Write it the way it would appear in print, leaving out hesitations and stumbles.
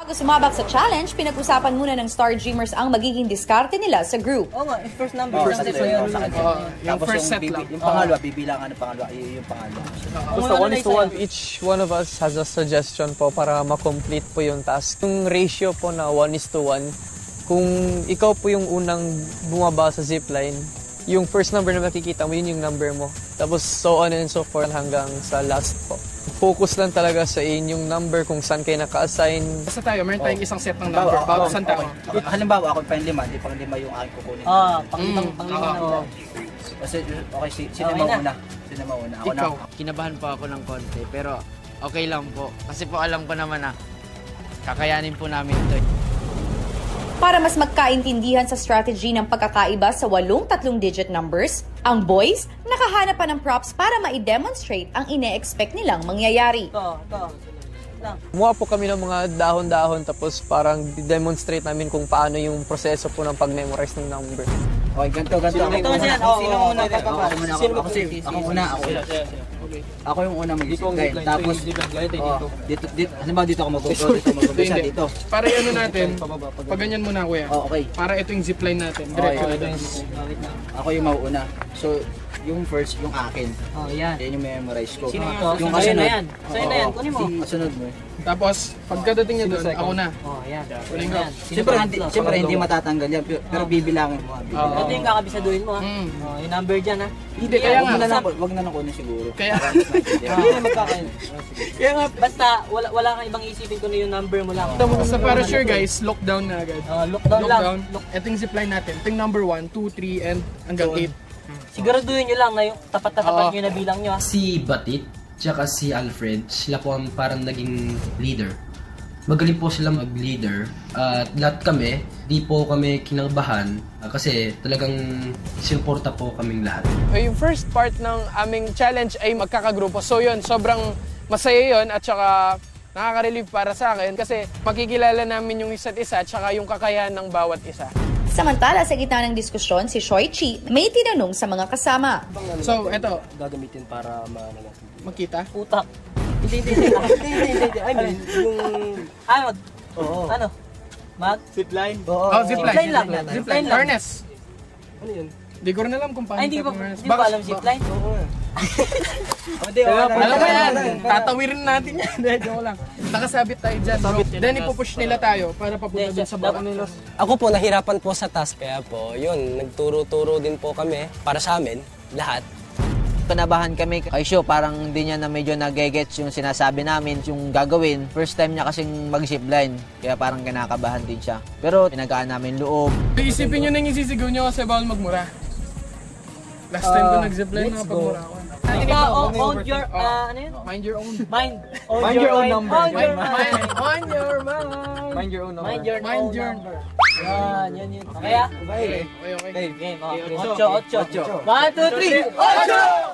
Bago sumabak sa challenge, pinag-usapan muna ng Star Dreamers ang magiging diskarte nila sa group. Oo nga, first number. Yung first set lang. Yung pangalawa, bibilangan ng pangalawa, yung pangalawa. Basta 1:1, each one of us has a suggestion po para ma-complete po yung task. Yung ratio po na 1:1, kung ikaw po yung unang bumaba sa zipline, yung first number na makikita mo, yun yung number mo. Tapos so on and so forth hanggang sa last po. Focus lang talaga sa inyong number kung saan kayo naka-assign. Basta tayo, meron tayong isang set ng number. Bago saan tayo? Halimbawa, ako pang-5, di pang-5 yung aking kukunin. Pang-5 Kasi, okay, sino mauna? Sino mauna? Ako na. Ikaw. Kinabahan po ako ng konti, pero okay lang po. Kasi po alam ko naman na kakayanin po namin ito. Para mas magkaintindihan sa strategy ng pagkakaiba sa 8 3-digit numbers, ang boys nakahanap pa ng props para ma-demonstrate ang ine-expect nilang mangyayari. Kumuha po kami ng mga dahon-dahon tapos parang demonstrate namin kung paano yung proseso po ng pag-memorize ng number. Okay, ganito. Sino muna? Ako yung una mag-guide. Tapos, dito ako mag-guide. Dito. Para yung ano natin, pag ganyan muna kuya. Okay. Para ito yung zipline natin. Diretso. Ako yung mauuna. So, yung first, yung akin. Yan. Yan yung memorize ko. Sino ito? Yung Sa'yo kasunod. na yan. Sa'yo na yan. Kunin mo. Kasunod mo. Tapos, pagkadating niya doon, ako na. Yan. Kunin ko. Siyempre hindi matatanggal yan. Pero bibilangin mo. Ito yung kakabisaduhin mo. Yung number dyan ha. Hindi, kaya nga. Wag na kunin siguro. Kaya nga. Basta wala kang ibang isipin kung yung number mo lang. Basta para sure guys, lockdown na agad. Lockdown lang. Ito yung zipline natin. Ito yung number 1, 2, 3, and hanggang 8. Siguraduhin nyo lang na yung tapat nyo na bilang nyo ha. Si Batit, tsaka si Alfred, sila po ang parang naging leader. Magaling po sila mag-leader at lahat kami, di po kami kinakabahan kasi talagang sinuporta po kaming lahat. Yung first part ng aming challenge ay magkakagrupo. So yun, sobrang masaya yun at saka nakaka-relieve para sa akin kasi makikilala namin yung isa't isa at saka yung kakayahan ng bawat isa. Samantala, sa gitna ng diskusyon, si Shoy Chi may tinanong sa mga kasama. So, eto. Gagamitin para Magkita? Utak. Hindi. I mean, yung... Ano? Mag? Zipline? Oh, Zipline lang. Zipline. Harness. Ano yun? Di ko rin alam kung paano. Hindi ba alam zipline? Alam mo yan, tatawirin natin yan. Joke lang. Nakasabit tayo dyan, bro. Then ipupush nila tayo para papunta dun sa baba. Ako po, nahirapan po sa task. Kaya po, yun, nagturo-turo din po kami para sa amin, lahat. Kanabahan kami kay Sho, parang hindi niya na medyo nagegets yung sinasabi namin, yung gagawin. First time niya kasing mag-zipline, kaya parang kinakabahan din siya. Pero pinagaan namin loob. Isipin nyo na yung sisigaw nyo kasi bawal magmura. Last time ko nag-zipline, nakapagmura ako. Own your, ano yun? Mind your own. Mind your own number. Mind your mind. Mind your own number. Mind your number. Yan. Kaya? Okay. Game. 8. 1, 2, 3. 8!